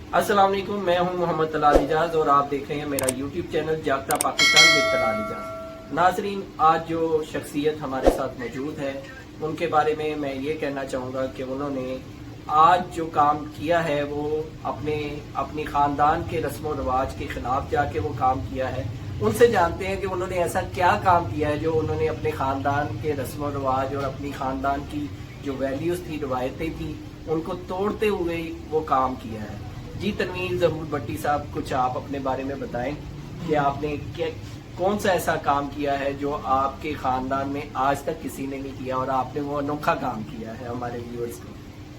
अस्सलाम वालेकुम, मैं हूं मोहम्मद तलाल इजाज और आप देख रहे हैं मेरा यूट्यूब चैनल जागता पाकिस्तान विद तलाल इजाज। नाजरीन, आज जो शख्सियत हमारे साथ मौजूद है उनके बारे में मैं ये कहना चाहूँगा कि उन्होंने आज जो काम किया है वो अपनी ख़ानदान के रस्म व रवाज के ख़िलाफ़ जाके वो काम किया है। उनसे जानते हैं कि उन्होंने ऐसा क्या काम किया है जो उन्होंने अपने ख़ानदान के रस्म व रवाज और अपनी ख़ानदान की जो वैल्यूज़ थी, रवायतें थी, उनको तोड़ते हुए वो काम किया है। जी तनवीर ज़हूर भट्टी साहब, कुछ आप अपने बारे में बताएं कि आपने कौन सा ऐसा काम किया है जो आपके ख़ानदान में आज तक किसी ने नहीं किया और आपने वो अनोखा काम किया है हमारे व्यूअर्स को।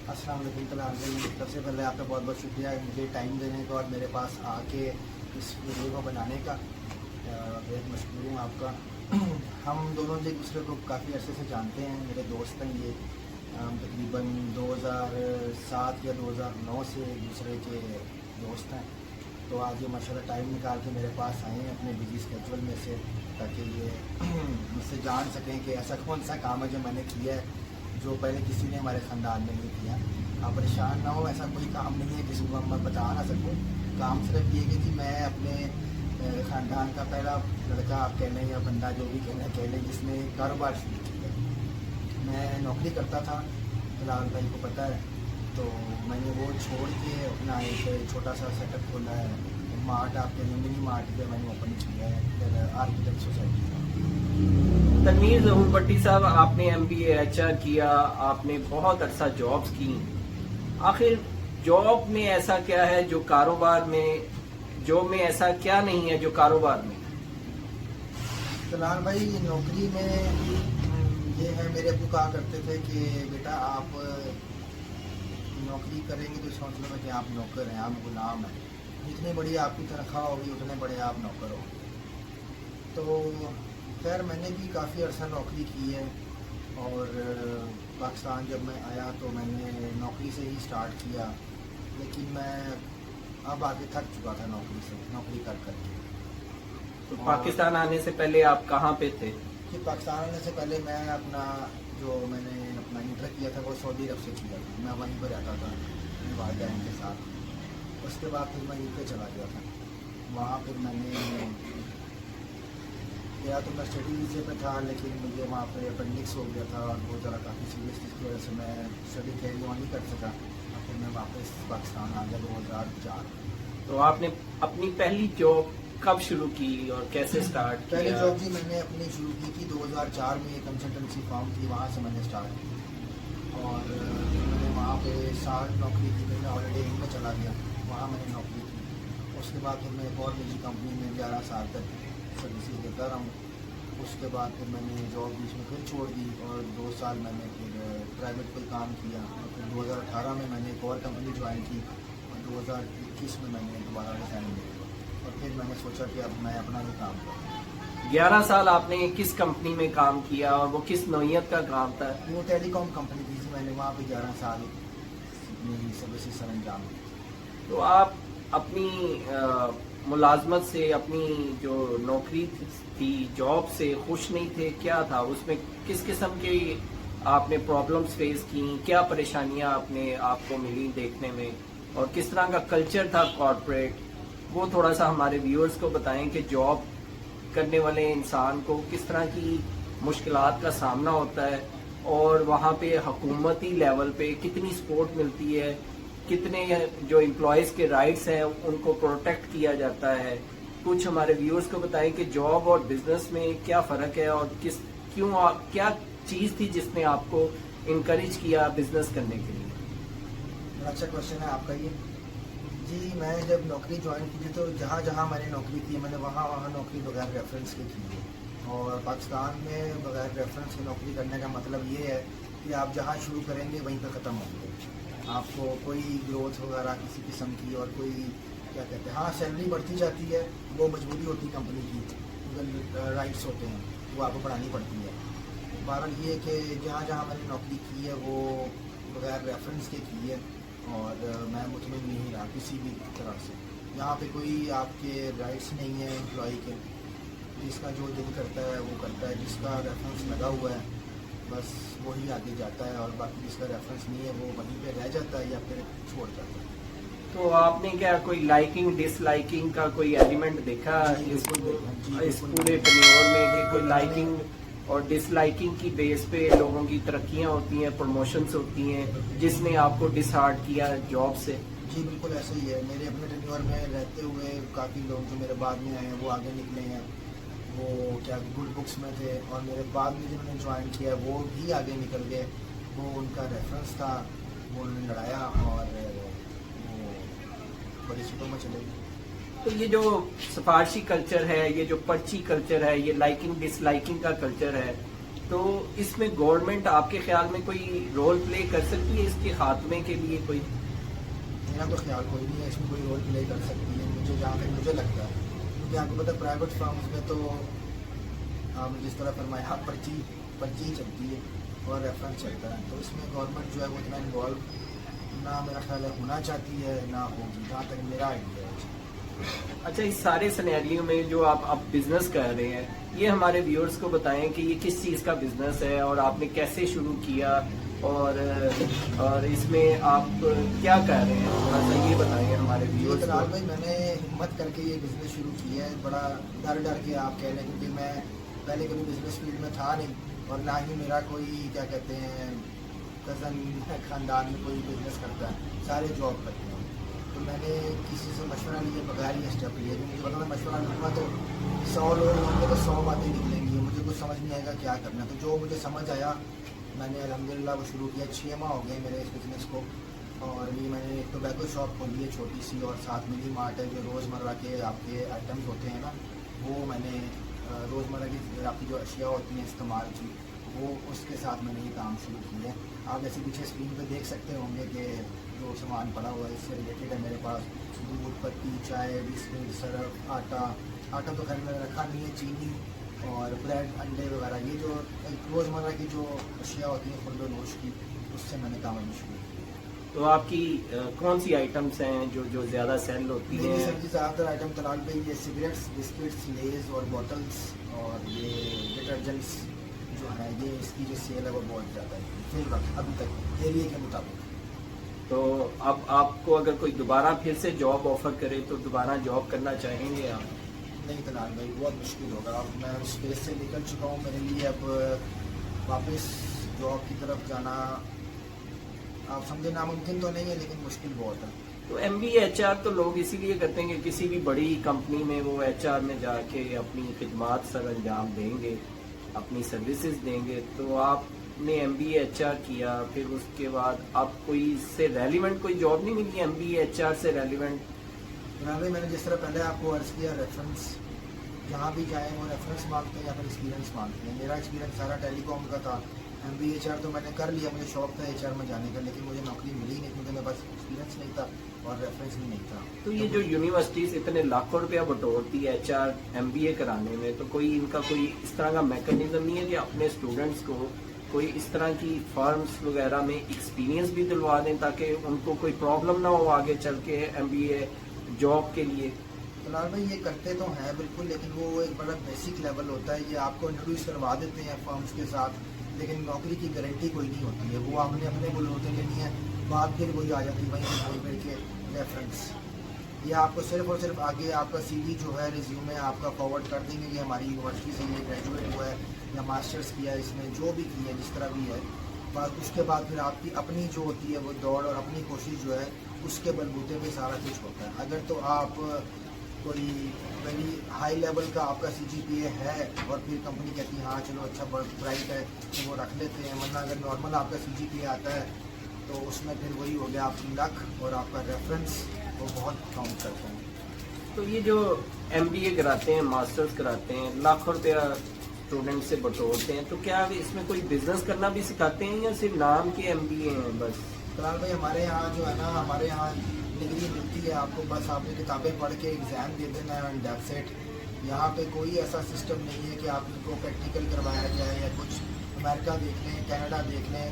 अस्सलाम वालेकुम तलाल भाई, सबसे पहले आपका बहुत बहुत शुक्रिया मुझे टाइम देने का और मेरे पास आके इस वीडियो को बनाने का। बेहद मशहूर हूँ आपका। हम दोनों एक दूसरे को काफ़ी अरसे से जानते हैं, मेरे दोस्त हैं ये। तकरीबन 2007 या 2009 से एक दूसरे के दोस्त हैं। तो आज ये माशाल्लाह टाइम निकाल के मेरे पास आए हैं अपने बिजी स्केड्यूल में से, ताकि ये मुझसे जान सकें कि ऐसा कौन सा काम है जो मैंने किया है जो पहले किसी ने हमारे ख़ानदान में नहीं किया। आप परेशान ना हो, ऐसा कोई काम नहीं है किसी को मैं बता ना सकूँ। काम सिर्फ ये कि मैं अपने ख़ानदान का पहला लड़का आप कह लें या बंदा जो भी कह लें जिसने कारोबार शुरू किया। मैं नौकरी करता था, तलाल भाई को पता है, तो मैंने वो छोड़ के अपना एक छोटा सा सेटअप खोला है। मार्ट आप कह लें, मिनी मार्ट पे मैंने ओपन किया है आर्किटेक्ट सोसाइटी का। तनवीर ज़हूर भट्टी साहब, आपने MBA HR किया, आपने बहुत अरसा जॉब्स की। आखिर जॉब में ऐसा क्या है जो कारोबार में, जॉब में ऐसा क्या नहीं है जो कारोबार में? तलाल भाई, नौकरी में ये है, मेरे अब्बू कहा करते थे कि बेटा आप नौकरी करेंगे तो सोच लो कि आप नौकर हैं, आप गुलाम हैं। जितनी बड़ी आपकी तनख्वाह होगी उतने बड़े आप नौकर हो। तो खैर मैंने भी काफ़ी अर्सा नौकरी की है और पाकिस्तान जब मैं आया तो मैंने नौकरी से ही स्टार्ट किया, लेकिन मैं अब आगे थक चुका था नौकरी कर करके। तो पाकिस्तान आने से पहले आप कहाँ पे थे? कि पाकिस्तान आने से पहले मैं मैंने अपना इंटर किया था वो सऊदी अरब से किया था। मैं वहीं पर रहता था अपने वालिदैन के साथ। उसके बाद फिर मैं UK चला गया था। वहाँ फिर मैंने गया तो मैं स्टडी वीज़े पे था, लेकिन मुझे वहाँ पे अपेंडिक्स हो गया था और बहुत ज़्यादा काफ़ी सीरियस, जिसकी वजह से मैं स्टडी कैरी ऑन नहीं कर सका। और फिर मैं वापस पाकिस्तान आ गया 2004। तो आपने अपनी पहली जॉब कब शुरू की और कैसे स्टार्ट किया? पहली जॉब जी मैंने अपनी शुरू की थी 2004 में, एक कंसल्टेंसी फर्म थी, वहाँ से मैंने स्टार्ट की और मैंने वहाँ पे 7 नौकरी की। फिर मैं हॉलीडे इन में चला गया, वहाँ मैंने नौकरी की। उसके बाद फिर मैं एक और निजी कंपनी में 11 साल तक सर्विसेज देता रहा हूँ। उसके बाद फिर मैंने जॉब बीच में फिर छोड़ दी और 2 साल मैंने फिर प्राइवेट कोई काम किया और फिर 2018 में मैंने एक और कंपनी ज्वाइन की और 2021 में मैंने दोबारा रिजाइन दिया और फिर मैंने सोचा कि अब मैं अपना ही काम करूँ। 11 साल आपने किस कंपनी में काम किया और वो किस नौइयत का काम था? वो टेलीकॉम कंपनी थी, मैंने वहाँ पे 11 साल अपनी सर्विसेज सर अंजाम दी। तो आप अपनी मुलाजमत से, अपनी जो नौकरी थी, जॉब से खुश नहीं थे? क्या था उसमें, किस किस्म के आपने प्रॉब्लम्स फेस की, क्या परेशानियां अपने आपको मिली देखने में और किस तरह का कल्चर था कॉर्पोरेट, वो थोड़ा सा हमारे व्यूअर्स को बताएं कि जॉब करने वाले इंसान को किस तरह की मुश्किलात का सामना होता है और वहाँ पे हुकूमती लेवल पे कितनी सपोर्ट मिलती है, कितने जो एम्प्लॉयज़ के राइट्स हैं उनको प्रोटेक्ट किया जाता है। कुछ हमारे व्यूअर्स को बताएं कि जॉब और बिजनेस में क्या फ़र्क है और क्या चीज़ थी जिसने आपको इनकरेज किया बिजनेस करने के लिए? बड़ा अच्छा क्वेश्चन है आपका ये जी। मैं जब नौकरी ज्वाइन की थी तो जहाँ जहाँ मैंने नौकरी की मैंने वहाँ नौकरी बगैर रेफरेंस की है। और पाकिस्तान में बगैर रेफरेंस की नौकरी करने का मतलब ये है कि आप जहाँ शुरू करेंगे वहीं पर ख़त्म होंगे। आपको कोई ग्रोथ वगैरह किसी किस्म की और कोई क्या कहते हैं, हाँ सैलरी बढ़ती जाती है, वो मजबूरी होती है कंपनी की, अगर राइट्स होते हैं वो आपको बढ़ानी पड़ती है। बहरहाल ये कि जहाँ जहाँ मैंने नौकरी की है वो बगैर रेफरेंस के की है और मैं मुतमिन नहीं रहा किसी भी तरह से। यहाँ पे कोई आपके राइट्स नहीं है एम्प्लॉय के, जिसका जो दिल करता है वो करता है, जिसका रेफरेंस लगा हुआ है बस वही आगे जाता है और बाकी जिसका रेफरेंस नहीं है वो वहीं पे रह जाता है या फिर छोड़ जाता है। تو آپ نے کیا کوئی لائکنگ ڈس لائکنگ کا کوئی ایلیمنٹ دیکھا جی، اس بالکل دیکھا، جی، اس بالکل پورے دیکھا۔ ٹرینور میں کہ کوئی بالکل، لائکنگ اور ڈس لائکنگ کی بیس پہ لوگوں کی ترقیاں ہوتی ہیں، پروموشنز ہوتی ہیں، جس نے آپ کو ڈس ہارٹ کیا جاب سے؟ جی بالکل ایسا ہی ہے، میرے اپنے ٹینیور میں رہتے ہوئے کافی لوگ جو میرے بعد میں آئے ہیں وہ آگے نکلے ہیں، وہ کیا گڈ بکس میں تھے، اور میرے بعد میں جنہوں نے جوائن کیا وہ بھی آگے نکل گئے، وہ ان کا ریفرنس تھا، وہ انہوں نے لڑایا اور وہ بڑی سیٹوں میں چلے گئے۔ تو یہ جو سفارشی کلچر ہے، یہ جو پرچی کلچر ہے، یہ لائکنگ ڈس لائکنگ کا کلچر ہے، تو اس میں گورنمنٹ آپ کے خیال میں کوئی رول پلے کر سکتی ہے اس کے خاتمے کے لیے؟ کوئی میرا تو خیال کوئی نہیں ہے اس میں کوئی رول پلے کر سکتی ہے، مجھے جہاں تک مجھے لگتا ہے، کیونکہ آپ کو پتہ ہے پرائیویٹ فارمز میں تو آپ نے جس طرح فرمایا پرچی ہی چلتی ہے اور ریفرنس چلتا ہے، تو اس میں گورنمنٹ جو ہے وہ اتنا انوالو نہ میرا خیال ہے ہونا چاہتی ہے نہ ہوگی، جہاں تک میرا آئیڈیا ہے۔ اچھا، اس سارے سینیریو میں جو آپ اب بزنس کر رہے ہیں، یہ ہمارے ویورز کو بتائیں کہ یہ کس چیز کا بزنس ہے اور آپ نے کیسے شروع کیا، اور اس میں آپ کیا کر رہے ہیں، تھوڑا سا یہ بتائیں ہمارے جی ویورز طلال کو۔ بھائی، میں نے ہمت کر کے یہ بزنس شروع کیا ہے، بڑا ڈر کے آپ کہہ لیں، کیونکہ میں پہلے کبھی بزنس فیلڈ میں تھا نہیں، اور نہ ہی میرا کوئی کیا کہتے ہیں کزن خاندان میں کوئی بزنس کرتا ہے، سارے جاب کرتے ہیں، تو میں نے کسی سے مشورہ لیے بغیر یہ اسٹیپ لیا، کہ مجھے پتا تھا مشورہ لوں گا تو 100 لوگ ہوں گے تو 100 باتیں نکلیں گی، مجھے کچھ سمجھ نہیں آئے گا کیا کرنا، تو جو مجھے سمجھ آیا میں نے الحمدللہ وہ شروع کیا، 6 ماہ ہو گئے میرے اس بزنس کو، اور یہ میں نے ایک ٹوبیکو شاپ کھولی ہے چھوٹی سی، اور ساتھ منی مارٹ ہے، جو روزمرہ کے آپ کے آئٹمز ہوتے ہیں نا، وہ میں نے روزمرہ کی آپ کی جو اشیاء ہوتی ہیں استعمال کی، وہ اس کے ساتھ میں نے یہ کام شروع کیا ہے۔ آپ جیسے پیچھے اسکرین پہ دیکھ سکتے ہوں گے کہ جو سامان پڑا ہوا ہے اس سے ریلیٹڈ ہے میرے پاس، دودھ، پتی، چائے، بسکٹ، سرف، آٹا تو خیر میں نے رکھا نہیں ہے، چینی اور بریڈ، انڈے وغیرہ، یہ جو روزمرہ کی جو اشیاء ہوتی ہیں خرد و نوش کی، اس سے میں نے کام کرنا شروع کیا۔ تو آپ کی کون سی آئٹمس ہیں جو زیادہ سیل ہوتی میری ہیں؟ سر جی زیادہ تر آئٹم طلال پہ یہ سگریٹس، بسکٹس، لیز اور بوٹلس، اور یہ ڈٹرجنٹس جو ہیں، یہ اس کی جو سیل ہے وہ بہت زیادہ ہے فی الوقت ابھی تک ایریے کے مطابق۔ تو اب آپ کو اگر کوئی دوبارہ پھر سے جاب آفر کرے تو دوبارہ جاب کرنا چاہیں گے آپ؟ نہیں طلال بھائی، بہت مشکل ہوگا، اب میں اس فیز سے نکل چکا ہوں، میرے لیے اب واپس جاب کی طرف جانا آپ سمجھے ناممکن تو نہیں ہے، لیکن مشکل بہت ہے۔ تو ایم بی ایچ آر تو لوگ اسی لیے کرتے ہیں کہ کسی بھی بڑی کمپنی میں وہ ایچ آر میں جا کے اپنی خدمات سر انجام دیں گے، اپنی سروسز دیں گے، تو آپ نے ایم بی ایچ آر کیا، پھر اس کے بعد آپ کوئی اس سے ریلیونٹ کوئی جاب نہیں ملی ایم بی ایچ آر سے ریلیونٹ؟ طلال بھائی، میں نے جس طرح پہلے آپ کو عرض کیا، ریفرنس جہاں بھی جائیں وہ ریفرنس مانگتے ہیں یا پھر ایکسپیرینس مانگتے ہیں، میرا ایکسپیرینس سارا ٹیلی کام کا تھا، ایم بی ایچ آر تو میں نے کر لیا، مجھے شوق تھا ایچ آر میں جانے کا، لیکن مجھے نوکری ملی نہیں کیونکہ میرے پاس ایکسپیرینس نہیں تھا اور ریفرنس بھی نہیں تھا۔ تو یہ جو یونیورسٹیز اتنے لاکھوں روپیہ بٹورتی ہے ایچ آر ایم بی اے کرانے میں، تو کوئی ان کا کوئی اس طرح کا میکانزم نہیں ہے کہ اپنے اسٹوڈنٹس کو کوئی اس طرح کی فارمز وغیرہ میں ایکسپیرینس بھی دلوا دیں تاکہ ان کو کوئی پرابلم نہ ہو آگے چل کے ایم بی اے جاب کے لیے؟ طلال بھائی، یہ کرتے تو ہیں بالکل، لیکن وہ ایک بڑا بیسک لیول ہوتا ہے، یہ آپ کو انٹروڈیوس کروا دیتے ہیں فرمس کے ساتھ، لیکن نوکری کی گارنٹی کوئی نہیں ہوتی ہے، وہ آپ نے اپنے بلوتے لینی ہے، بات پھر وہی آ جاتی ہے وہیں کوئی پھر کے ریفرنس، یہ آپ کو صرف اور صرف آگے آپ کا سی وی جو ہے ریزیومے آپ کا فارورڈ کر دیں گے کہ ہماری یونیورسٹی سے یہ گریجویٹ ہوا ہے یا ماسٹرس کیا ہے اس میں، جو بھی کی ہے جس طرح بھی ہے، بس اس کے بعد پھر آپ کی اپنی جو ہوتی ہے وہ دوڑ اور اپنی کوشش جو ہے اس کے بلبوتے پہ سارا کچھ ہوتا ہے۔ اگر تو آپ کوئی ویری ہائی لیول کا آپ کا سی جی پی اے ہے اور پھر کمپنی کہتی ہے ہاں چلو اچھا برائٹ ہے تو وہ رکھ لیتے ہیں، ورنہ اگر نارمل آپ کا سی جی پی اے آتا ہے تو اس میں پھر وہی ہو گیا آپ کی لک اور آپ کا ریفرنس، وہ بہت کاؤنٹ کرتا ہے۔ تو یہ جو ایم بی اے کراتے ہیں، ماسٹرز کراتے ہیں، لاکھوں روپیہ اسٹوڈنٹ سے بٹورتے ہیں، تو کیا اس میں کوئی بزنس کرنا بھی سکھاتے ہیں یا صرف نام کے ایم بی اے ہیں بس؟ طلال بھائی، ہمارے یہاں جو ہے نا، ہمارے یہاں ڈگری ملتی ہے آپ کو، بس آپ نے کتابیں پڑھ کے ایگزام دے دینا ہے اینڈ دیٹس اٹ، یہاں پہ کوئی ایسا سسٹم نہیں ہے کہ آپ کو پریکٹیکل کروایا جائے یا کچھ۔ امریکہ دیکھ لیں، کینیڈا دیکھ لیں،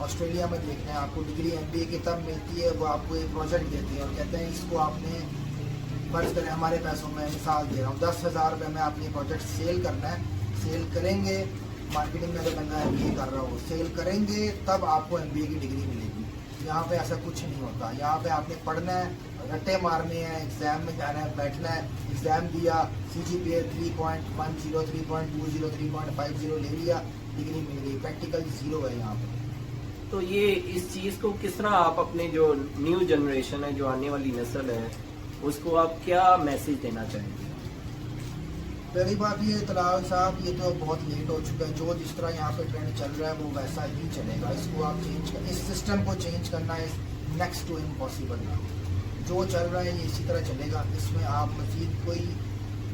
آسٹریلیا میں دیکھ لیں، آپ کو ڈگری ایم بی اے کی تب ملتی ہے، وہ آپ کو ایک پروجیکٹ دیتے ہیں اور کہتے ہیں اس کو آپ نے فرض کریں ہمارے پیسوں میں مثال دے رہا ہوں 10,000 روپے میں آپ نے پروجیکٹ سیل کرنا ہے، سیل کریں گے، مارکیٹنگ میں اگر بندہ ایم بی اے کر رہا ہو، سیل کریں گے تب آپ کو ایم بی اے کی ڈگری ملے گی، यहाँ पे ऐसा कुछ नहीं होता. यहाँ पे आपने पढ़ना है, रट्टे मारने हैं, एग्जाम में जाना है, बैठना है, एग्जाम दिया, CGPA 3.10, 3.20, 3.50 ले लिया, डिग्री मिल गई. प्रैक्टिकल 0 है यहाँ पे. तो ये इस चीज को किस तरह आप अपने जो न्यू जनरेशन है, जो आने वाली नस्ल है, उसको आप क्या मैसेज देना चाहेंगे? पहली बात ये तलाल साहब, ये तो बहुत लेट हो चुका है. जो जिस तरह यहाँ पे ट्रेंड चल रहा है वो वैसा ही चलेगा. इसको आप चेंज कर, इस सिस्टम को चेंज करना इज नेक्स्ट टू इम्पॉसिबल ना. जो चल रहा है ये इसी तरह चलेगा. इसमें आप मजीद कोई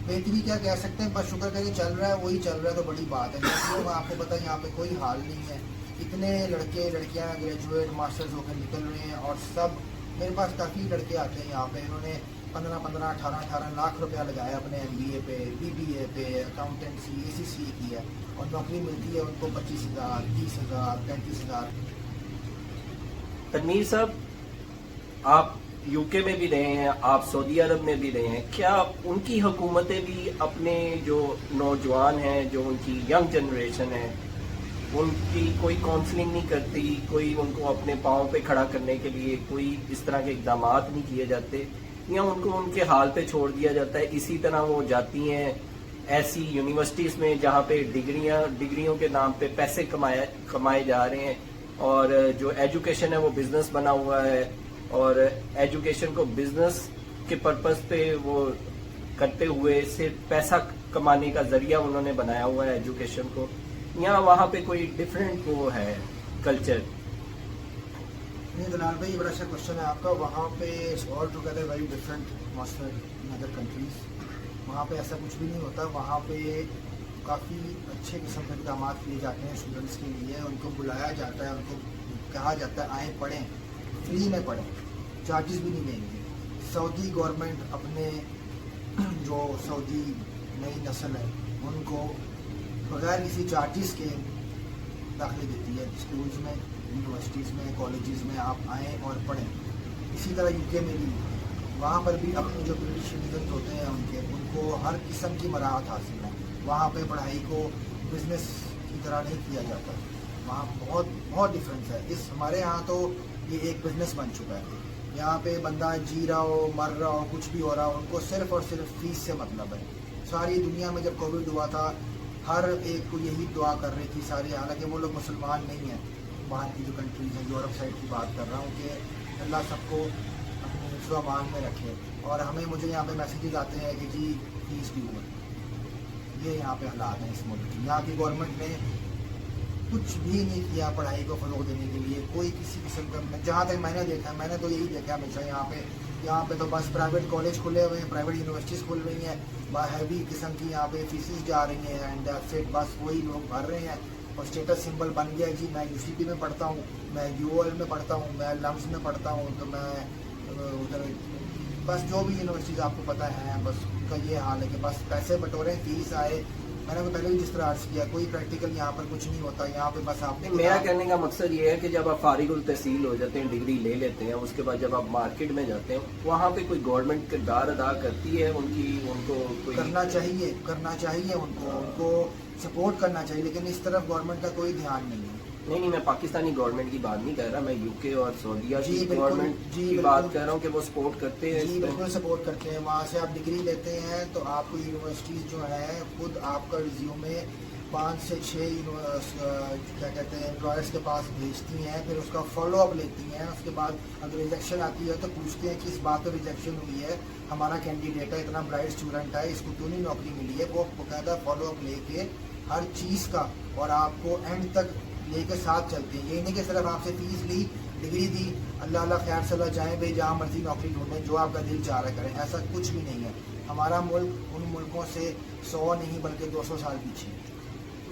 बेहतरी क्या कह सकते हैं, बस शुक्र करिए चल रहा है, वही चल रहा है तो बड़ी बात है. लेकिन आपको पता है यहाँ पे कोई हाल नहीं है. इतने लड़के लड़कियाँ ग्रेजुएट मास्टर्स होकर निकल रहे हैं, और सब मेरे पास काफ़ी लड़के आते हैं यहाँ पे, इन्होंने 15-15, 18-18 लाख रुपया लगाया अपने MBA पे, BBA पे, अकाउंटेंसी, ACCA की है, और नौकरी मिलती है उनको 25,000, 30,000, 35,000. तनवीर साहब, आप यूके में भी रहे हैं, आप सऊदी अरब में भी रहे हैं, क्या उनकी हुकूमतें भी अपने जो नौजवान हैं, जो उनकी यंग जनरेशन है, उनकी कोई काउंसलिंग नहीं करती, कोई उनको अपने पाँव पे खड़ा करने के लिए कोई इस तरह के इकदाम नहीं किए जाते, या उनको उनके हाल पे छोड़ दिया जाता है? इसी तरह वो जाती हैं ऐसी यूनिवर्सिटीज़ में जहाँ पे डिग्रियों के नाम पे पैसे कमाए जा रहे हैं, और जो एजुकेशन है वो बिजनेस बना हुआ है, और एजुकेशन को बिजनेस के पर्पस पे वो करते हुए सिर्फ पैसा कमाने का जरिया उन्होंने बनाया हुआ है एजुकेशन को, या वहाँ पे कोई डिफरेंट वो है कल्चर? नहीं दलाल भाई, ये बड़ा अच्छा क्वेश्चन है आपका. वहाँ पे all together very different master in other countries. वहाँ पे ऐसा कुछ भी नहीं होता. वहाँ पे काफ़ी अच्छे किस्म के इक़दाम किए जाते हैं स्टूडेंट्स के लिए. उनको बुलाया जाता है, उनको कहा जाता है आएँ पढ़ें, फ्री में पढ़ें, चार्जेस भी नहीं लेंगे. सऊदी गवर्नमेंट अपने जो सऊदी नई नस्ल है उनको बगैर किसी चार्जेस के दाखिले देती है स्कूल्स में, यूनिवर्सिटीज़ में, कॉलेजेस में. आप आएँ और पढ़ें. इसी तरह यूके में भी, वहाँ पर भी अपने जो ब्रिटिश सिटीजन होते हैं उनको हर किस्म की मराहत हासिल है. वहाँ पे पढ़ाई को बिजनेस की तरह नहीं किया जाता. वहाँ बहुत बहुत डिफरेंस है. इस हमारे यहाँ तो ये एक बिजनेस बन चुका है. यहाँ पे बंदा जी रहा हो, मर रहा हो, कुछ भी हो रहा हो, उनको सिर्फ और सिर्फ फीस से मतलब है. सारी दुनिया में जब कोविड हुआ था, हर एक को यही दुआ कर रही थी सारी, हालांकि वो लोग मुसलमान नहीं हैं. बाहर की जो कंट्रीज हैं, यूरोप साइड की बात कर रहा हूँ, कि अल्लाह सबको अपने हिफ्ज़ व अमान में रखे. और मुझे यहाँ पे मैसेजेस आते हैं कि जी फीस ड्यू है. ये यहाँ पे हालात हैं इस मुल्क की. यहाँ की गवर्नमेंट ने कुछ भी नहीं किया पढ़ाई को फ़रोग़ देने के लिए. कोई किसी किस्म का, जहाँ तक मैंने देखा, मैंने तो यही देखा हमेशा यहाँ पे तो बस प्राइवेट कॉलेज खुले हुए हैं, प्राइवेट यूनिवर्सिटीज़ खुल रही हैं, हैवी किस्म की यहाँ पे फीसिस जा रही हैं, एंड फिर बस वही लोग भर रहे हैं. और स्टेटस सिंबल बन गया जी, मैं UCP में पढ़ता हूँ, मैं UOL में पढ़ता हूँ, मैं लम्स में पढ़ता हूँ, तो मैं उधर बस जो भी यूनिवर्सिटीज़ आपको पता है, बस उनका ये हाल है कि बस पैसे बटोरें, फीस आए. मैंने तो पहले भी जिस तरह अर्ज किया, कोई प्रैक्टिकल यहाँ पर कुछ नहीं होता. यहाँ पे बस आपने, मेरा कहने का मकसद ये है कि जब आप फारिगुल तहसील हो जाते हैं, डिग्री ले लेते हैं, उसके बाद जब आप मार्केट में जाते हैं, वहाँ पे कोई गवर्नमेंट किरदार अदा करती है उनको कोई करना चाहिए उनको सपोर्ट करना चाहिए. लेकिन इस तरफ गवर्नमेंट का कोई ध्यान नहीं है. नहीं, मैं पाकिस्तानी गवर्नमेंट की बात नहीं कर रहा, मैं यूके और सऊदीया की गवर्नमेंट की बिल्कुल बात कर रहा हूँ कि वो सपोर्ट करते हैं. जी बिल्कुल सपोर्ट करते हैं. वहाँ से आप डिग्री लेते हैं तो आपको यूनिवर्सिटीज़ जो है खुद आपका रिज्यूमे 5 से 6 क्या कहते हैं एम्प्लॉयर्स के पास भेजती हैं, फिर उसका फॉलोअप लेती हैं. उसके बाद अगर रिजेक्शन आती है तो पूछते हैं कि इस बात पर रिजेक्शन हुई है, हमारा कैंडिडेट है, इतना ब्राइट स्टूडेंट है, इसको क्यों नहीं नौकरी मिली है. वो बाकायदा फॉलोअप लेके हर चीज़ का, और आपको एंड तक लेके साथ चलते हैं. ये नहीं कि सिर्फ आपसे फीस ली, डिग्री दी, अल्लाह खैर सलाह जाए भाई, जहाँ मर्जी नौकरी ढूंढें, जो आपका दिल चाह रहा करें. ऐसा कुछ भी नहीं है. हमारा मुल्क उन मुल्कों से 100 नहीं बल्कि 200 साल पीछे.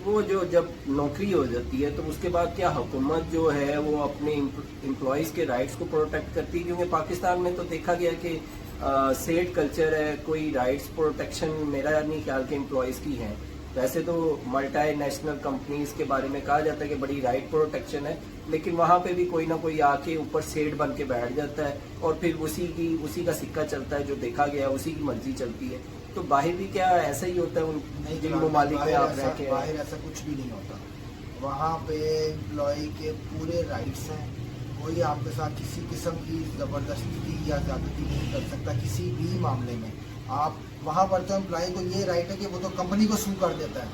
वो जो जब नौकरी हो जाती है तो उसके बाद क्या हुकूमत जो है वो अपने एम्प्लॉयज़ के राइट्स को प्रोटेक्ट करती है? क्योंकि पाकिस्तान में तो देखा गया कि सेट कल्चर है, कोई राइट्स प्रोटेक्शन मेरा नहीं ख्याल के एम्प्लॉयज़ की है. वैसे तो मल्टी नेशनल कंपनीज के बारे में कहा जाता है कि बड़ी राइट प्रोटेक्शन है, लेकिन वहाँ पे भी कोई ना कोई आके ऊपर सेठ बन के बैठ जाता है, और फिर उसी का सिक्का चलता है. जो देखा गया उसी की मर्जी चलती है. तो बाहर भी क्या ऐसा ही होता है? उन जिन ममालिक में आप रह के, बाहर ऐसा कुछ भी नहीं होता. वहाँ पे एम्प्लॉय के पूरे राइट्स हैं, कोई आपके साथ किसी किस्म की ज़बरदस्ती या ज़्यादती नहीं कर सकता किसी भी मामले में। आप वहाँ पर तो एम्प्लॉय को ये राइट है कि वो तो कंपनी को सू कर देता है,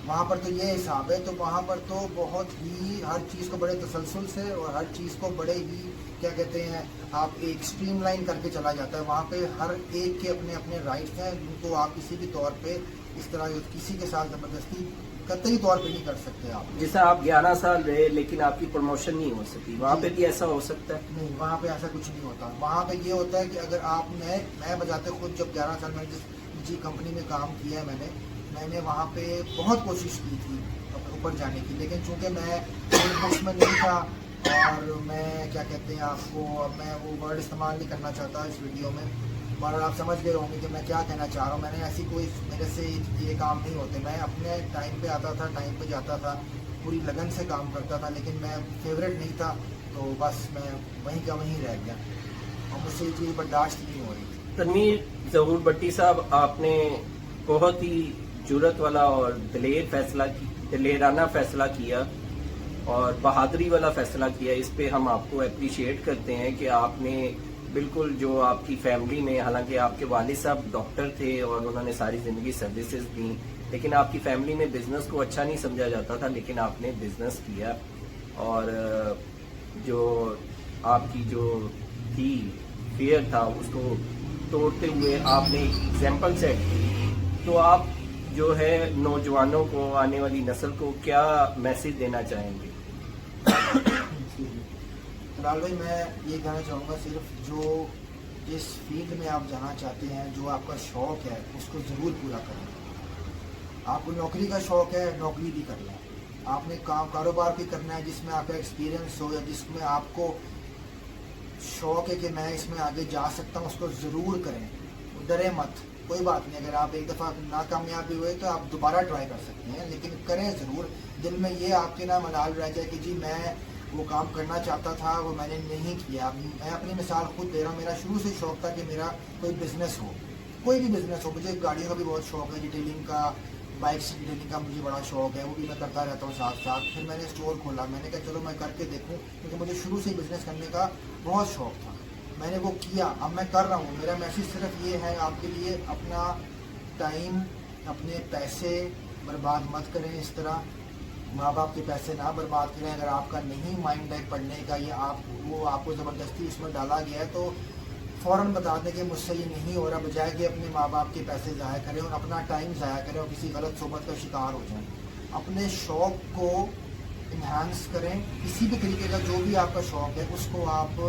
वहाँ पर तो ये हिसाब है। तो वहाँ पर तो बहुत ही हर चीज़ को बड़े तसलसल से और हर चीज़ को बड़े ही क्या कहते हैं आप एक स्ट्रीमलाइन करके चला जाता है। वहाँ पे हर एक के अपने अपने राइट्स हैं, उनको आप किसी भी तौर पे इस तरह किसी के साथ ज़बरदस्ती कतई तौर पे नहीं कर सकते आप। जैसे आप 11 साल रहे लेकिन आपकी प्रमोशन नहीं हो सकी, वहाँ पे भी ऐसा हो सकता है? नहीं, वहाँ पे ऐसा कुछ नहीं होता। वहाँ पे ये होता है कि अगर आप मैं बजाते खुद जब 11 साल मैंने जिस निजी कंपनी में काम किया है मैंने वहाँ पे बहुत कोशिश की थी ऊपर जाने की, लेकिन चूँकि मैं बुक्स में नहीं था और मैं क्या कहते हैं आपको, अब मैं वो वर्ड इस्तेमाल नहीं करना चाहता इस वीडियो में, मगर आप समझ गए होंगे कि मैं क्या कहना चाह रहा हूँ। मैंने ऐसी कोई मेरे से ये काम नहीं होते। मैं अपने टाइम पे आता था, टाइम पे जाता था, पूरी लगन से काम करता था, लेकिन मैं फेवरेट नहीं था तो बस मैं वहीं का वहीं रह गया और मुझसे ये चीज़ बर्दाश्त नहीं हो रही थी। तनवीर ज़हूर भट्टी साहब, आपने बहुत ही जुर्रत वाला और दिलेराना फैसला किया और बहादुरी वाला फैसला किया। इस पे हम आपको अप्रिशिएट करते हैं कि आपने बिल्कुल जो आपकी फैमिली में, हालांकि आपके वालिद साहब डॉक्टर थे और उन्होंने सारी ज़िंदगी सर्विसेज दी, लेकिन आपकी फैमिली में बिज़नेस को अच्छा नहीं समझा जाता था, लेकिन आपने बिज़नेस किया और जो आपकी जो थी फियर था उसको तोड़ते हुए आपने एग्जाम्पल सेट की। तो आप जो है नौजवानों को, आने वाली नस्ल को क्या मैसेज देना चाहेंगे? फिलहाल भाई मैं ये कहना चाहूँगा, सिर्फ जो जिस फील्ड में आप जाना चाहते हैं, जो आपका शौक़ है उसको ज़रूर पूरा करें। आपको नौकरी का शौक़ है, नौकरी भी कर लें। आपने कारोबार भी करना है जिसमें आपका एक्सपीरियंस हो या जिसमें आपको शौक़ है कि मैं इसमें आगे जा सकता हूँ, उसको ज़रूर करें। डरे मत, कोई बात नहीं। अगर आप एक दफ़ा नाकामयाब भी हुए तो आप दोबारा ट्राई कर सकते हैं, लेकिन करें ज़रूर। दिल में ये आपके ना मलाल रह जाए कि जी मैं वो काम करना चाहता था, वो मैंने नहीं किया। मैं अपनी मिसाल खुद दे रहा हूँ। मेरा शुरू से शौक़ था कि मेरा कोई बिज़नेस हो, कोई भी बिज़नेस हो। मुझे गाड़ियों का भी बहुत शौक़ है, डिटेलिंग का, बाइक्स डिटेलिंग का मुझे बड़ा शौक़ है, वो भी मैं करता रहता हूँ साथ साथ। फिर मैंने स्टोर खोला, मैंने कहा चलो मैं करके देखूँ, क्योंकि मुझे शुरू से ही बिज़नेस करने का बहुत शौक़ था। मैंने वो किया, अब मैं कर रहा हूँ। मेरा मैसेज सिर्फ ये है आपके लिए, अपना टाइम, अपने पैसे बर्बाद मत करें इस तरह। माँ बाप के पैसे ना बर्बाद करें। अगर आपका नहीं माइंड है पढ़ने का, या आपको ज़बरदस्ती इसमें डाला गया है तो फ़ौरन बता दें कि मुझसे ये नहीं हो रहा, बजाय कि अपने माँ बाप के पैसे ज़ाया करें और अपना टाइम ज़ाया करें और किसी गलत सोबत का शिकार हो जाएं। अपने शौक़ को इन्हांस करें, किसी भी तरीके का जो भी आपका शौक़ है उसको आप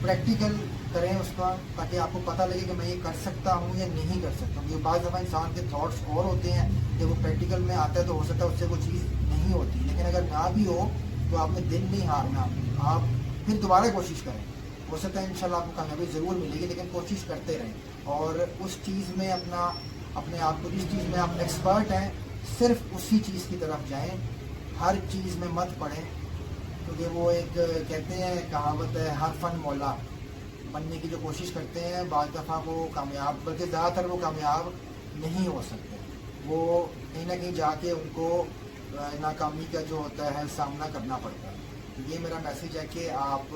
प्रैक्टिकल करें उसका, ताकि आपको पता लगे कि मैं ये कर सकता हूँ या नहीं कर सकता हूँ। क्योंकि बाज़ दफ़ा इंसान के थॉट्स और होते हैं, जब वो प्रैक्टिकल में आता है तो हो सकता है उससे वो चीज़ नहीं होती। लेकिन अगर ना भी हो तो आपने दिल नहीं हारना, आप फिर दोबारा कोशिश करें। हो सकता है इंशाल्लाह आपको कामयाबी ज़रूर मिलेगी, लेकिन कोशिश करते रहें। और उस चीज़ में अपने आप को, जिस चीज़ में आप एक्सपर्ट हैं, सिर्फ उसी चीज़ की तरफ जाएं। हर चीज़ में मत पड़ें, क्योंकि वो एक कहते हैं कहावत है, हर फन मौला। बनने की जो कोशिश करते हैं बाज़ दफ़ा वो कामयाब, बल्कि ज़्यादातर वो कामयाब नहीं हो सकते। वो कहीं ना कहीं जाके उनको नाकामी का जो होता है सामना करना पड़ता है। ये मेरा मैसेज है कि आप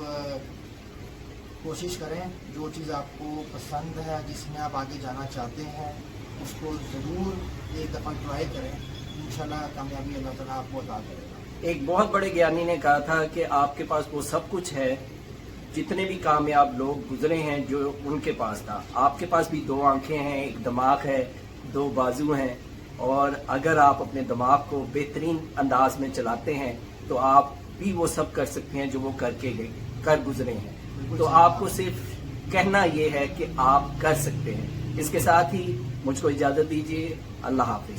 कोशिश करें, जो चीज़ आपको पसंद है, जिसमें आप आगे जाना चाहते हैं, उसको ज़रूर एक दफ़ा ट्राई करें। इंशाल्लाह कामयाबी अल्लाह ताला आपको अता करेगा। एक बहुत बड़े ज्ञानी ने कहा था कि आपके पास वो सब कुछ है, जितने भी कामयाब लोग गुजरे हैं जो उनके पास था। आपके पास भी 2 आंखें हैं, एक दिमाग है, 2 बाजू हैं, और अगर आप अपने दिमाग को बेहतरीन अंदाज में चलाते हैं तो आप भी वो सब कर सकते हैं जो वो कर गुजरे हैं। तो आपको सिर्फ कहना ये है कि आप कर सकते हैं। इसके साथ ही मुझको इजाज़त दीजिए। अल्लाह हाफिज।